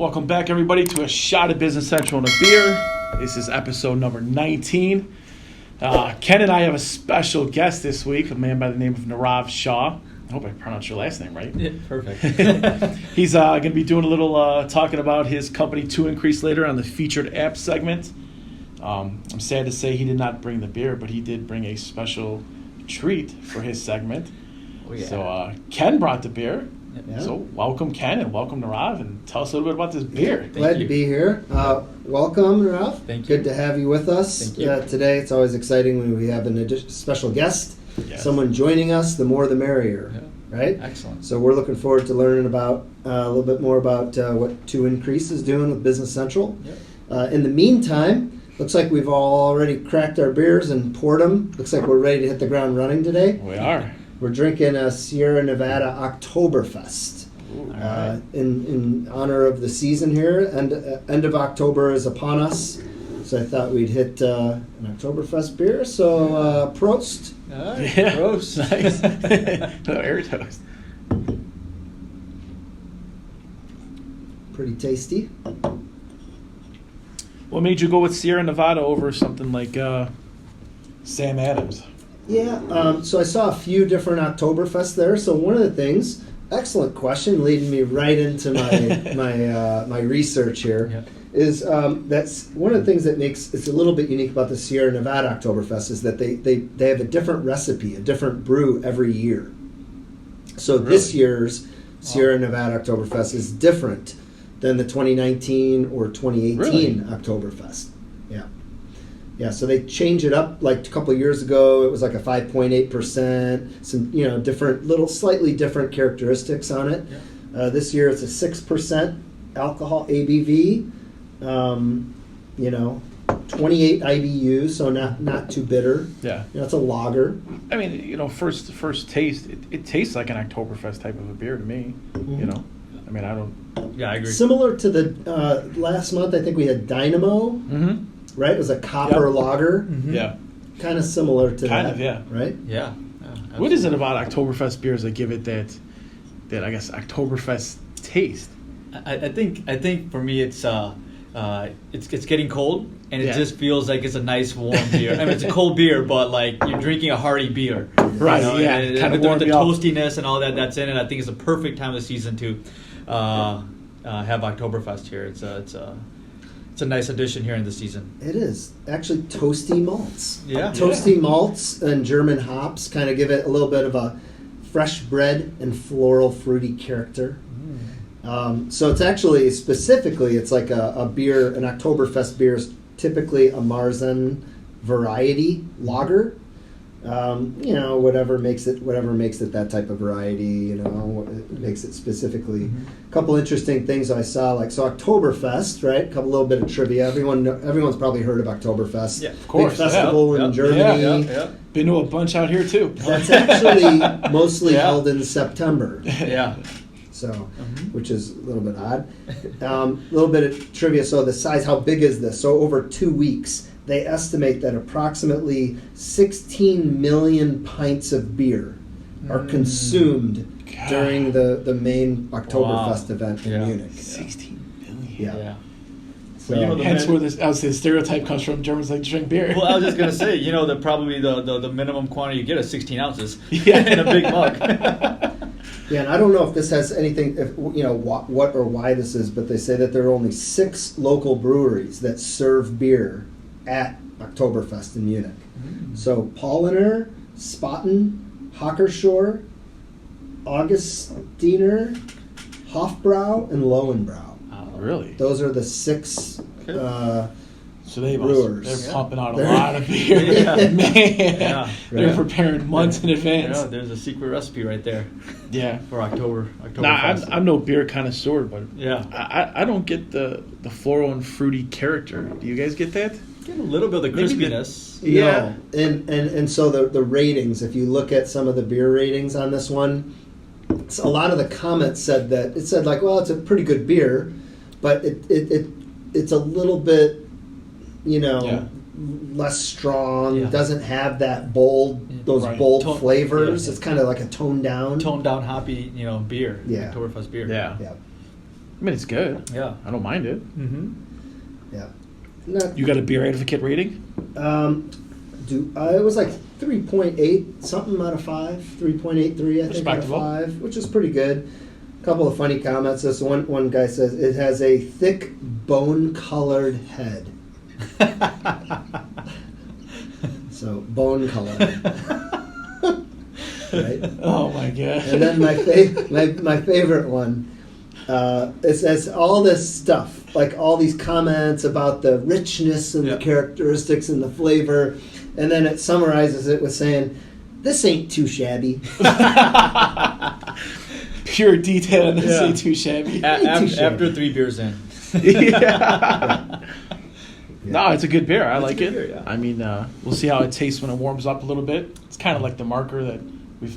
Welcome back, everybody, to a shot of Business Central and a beer. This is episode number 19. Ken and I have a special guest this week, a man by the name of Nirav Shah. I hope I pronounced your last name right. Yeah, perfect. He's going to be doing a little talking about his company, 2 Increase, later on the featured app segment. I'm sad to say he did not bring the beer, but he did bring a special treat for his segment. Oh, yeah. So Ken brought the beer. Yeah. So welcome, Ken, and welcome, Nirav, and tell us a little bit about this beer. Glad to be here. Welcome, Nirav. Thank you. Good to have you with us Thank you. today. It's always exciting when we have special guest, Yes. someone joining us. The more the merrier, Yeah. right? Excellent. So we're looking forward to learning about a little bit more about what 2 Increase is doing with Business Central. Yep. In the meantime, looks like we've all already cracked our beers and poured them. Looks like we're ready to hit the ground running today. We are. We're drinking a Sierra Nevada Octoberfest. Ooh. In honor of the season here, and end of October is upon us, so I thought we'd hit an Oktoberfest beer. So Prost. All right. Yeah. Gross. Nice. No, air toast. Pretty tasty. What made you go with Sierra Nevada over something like Sam Adams? Yeah, so I saw a few different Oktoberfest there. So one of the things, excellent question, leading me right into my my research here, Yep. is that's one of the things that makes it's a little bit unique about the Sierra Nevada Oktoberfest is that they have a different recipe, a different brew every year. So this Really? year's Sierra Nevada Oktoberfest is different than the 2019 or 2018 Really? Oktoberfest. Yeah. Yeah, so they change it up. Like a couple of years ago, it was like a 5.8%, some different, slightly different characteristics on it. Yeah. This year it's a 6% alcohol ABV, 28 IBUs, so not too bitter. Yeah. It's a lager. I mean, first taste, it tastes like an Oktoberfest type of a beer to me. Mhm. I mean, I don't. Yeah, I agree. Similar to the last month, I think we had Dynamo, Mm-hmm. right? It was a copper Yep. lager, Mhm. Yeah. kind of similar to Kind that, of, yeah. right? Yeah. What is it about Oktoberfest beers that give it that I guess Oktoberfest taste? I think for me it's getting cold and it Yeah. just feels like it's a nice warm beer. I mean it's a cold beer, but like you're drinking a hearty beer. Right, yeah, And kinda with warm the you up. toastiness and all that's in it. I think it's a perfect time of the season to have Oktoberfest here. It's a nice addition here in the season. It is actually toasty malts. Yeah. Toasty malts and German hops kind of give it a little bit of a fresh bread and floral fruity character. So it's actually specifically it's like a beer, an Oktoberfest beer is typically a Marzen variety lager. Whatever makes it that type of variety, what makes it specifically. A couple interesting things I saw, like so Oktoberfest, right? A little bit of trivia. Everyone's probably heard of Oktoberfest. Yeah, of course, Big festival yeah. in Germany. Yeah. Been to a bunch out here too. That's actually mostly Yeah. held in September. Yeah. So, which is a little bit odd. A little bit of trivia. So the size, how big is this? So over 2 weeks, they estimate that approximately 16 million pints of beer are consumed God. during the main Oktoberfest Wow. event in Yeah. Munich. 16 million. Yeah. Yeah. So, Well, Hence where this, I would say, the stereotype comes from. Germans like to drink beer. Well, I was just gonna say, probably the minimum quantity you get is 16 ounces Yeah. in a big mug. yeah, and I don't know if this has anything, what or why this is, but they say that there are only 6 local breweries that serve beer at Oktoberfest in Munich. So Paulaner, Spaten, Hockershore, Augustiner, Hofbrau, and Lowenbrau. Really? Those are the 6 So they brewers. they're pumping out a They're- lot of beer. Yeah. Man. Yeah. They're Right. preparing months in advance. Yeah, there's a secret recipe right there Yeah. for Oktoberfest. Nah, I'm no beer connoisseur, but Yeah. I don't get the floral and fruity character. Do you guys get that? Get a little bit of the Maybe the- crispiness. Yeah. No. And so the ratings, if you look at some of the beer ratings on this one, a lot of the comments said like, well, it's a pretty good beer, but it's a little bit, Yeah. less strong. Yeah. Doesn't have that bold, those Right. bold Tone- flavors. yeah. Mm-hmm. It's kind of like a toned down. Toned down hoppy, beer. Yeah. Oktoberfest beer. Yeah. Yeah. I mean, it's good. Yeah. I don't mind it. Mm-hmm. Yeah. Not, You got a beer advocate rating? it was like 3.8 something out of 5, 3.83 I think out of Respectable. 5, which is pretty good. A couple of funny comments. This one guy says it has a thick bone-colored head. So bone colored, right? Oh my god! And then my favorite one. It says all this stuff, like all these comments about the richness and the characteristics and the flavor, and then it summarizes it with saying, "This ain't too shabby." Pure detail and Yeah. say too shabby. After 3 beers in. Yeah. No, it's a good beer. I It's a like good it. beer, yeah. I mean, we'll see how it tastes when it warms up a little bit. It's kind of like the marker that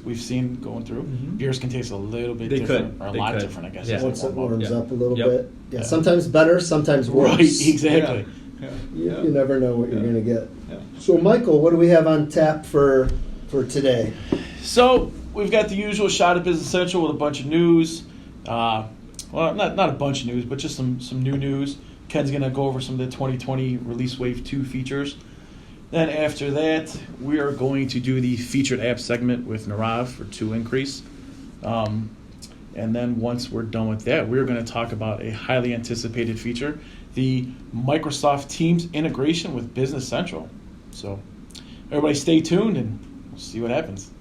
we've seen going through. Mhm. Beers can taste a little bit They different, could. or a They lot could. different, I guess. Yeah. as they Once it warm up. warms Yeah. up a little Yep. bit, yeah, Yeah. sometimes better, sometimes worse. Right, exactly. You never know what you're Yeah. gonna get. Yeah. So, Michael, what do we have on tap for today? So we've got the usual shot of Business Central with a bunch of news. Well, not a bunch of news, but just some new news. Ken's going to go over some of the 2020 Release Wave 2 features. Then after that, we are going to do the featured app segment with Narav for 2 Increase. And then once we're done with that, we're going to talk about a highly anticipated feature, the Microsoft Teams integration with Business Central. So everybody stay tuned and we'll see what happens.